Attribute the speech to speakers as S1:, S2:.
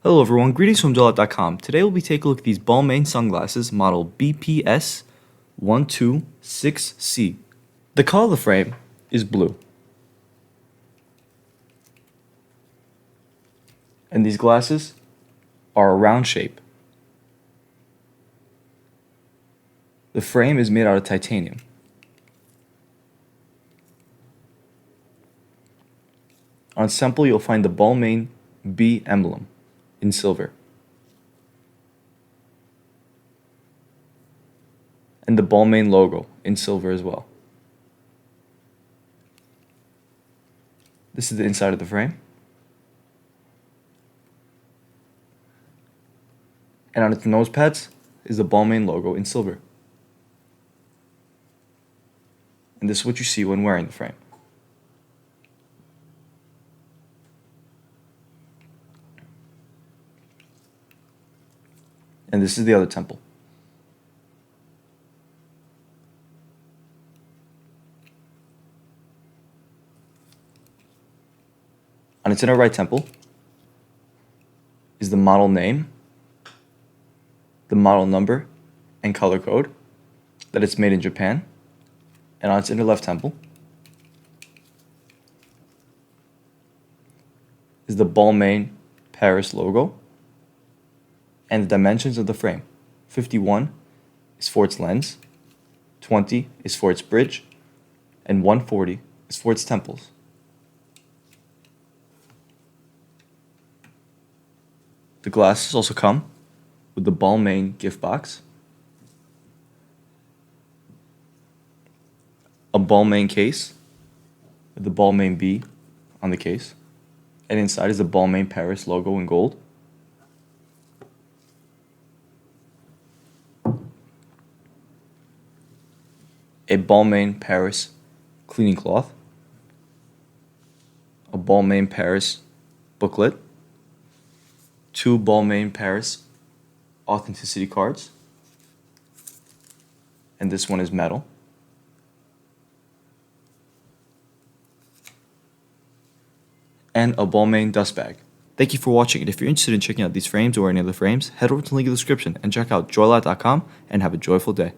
S1: Hello everyone, greetings from JoyLot.com. Today we'll be taking a look at these Balmain sunglasses model BPS-126C. The color of the frame is blue. And these glasses are a round shape. The frame is made out of titanium. On sample you'll find the Balmain B emblem in silver, and the Balmain logo in silver as well. This is the inside of the frame, and on its nose pads is the Balmain logo in silver. And this is what you see when wearing the frame. And this is the other temple. On its inner right temple is the model name, the model number, and color code, that it's made in Japan. And on its inner left temple is the Balmain Paris logo and the dimensions of the frame. 51 is for its lens, 20 is for its bridge, and 140 is for its temples. The glasses also come with the Balmain gift box, a Balmain case with the Balmain B on the case, and inside is the Balmain Paris logo in gold, a Balmain Paris cleaning cloth, a Balmain Paris booklet, 2 Balmain Paris authenticity cards, and this one is metal, and a Balmain dust bag. Thank you for watching, and if you're interested in checking out these frames or any other frames, head over to the link in the description and check out JoyLot.com and have a joyful day.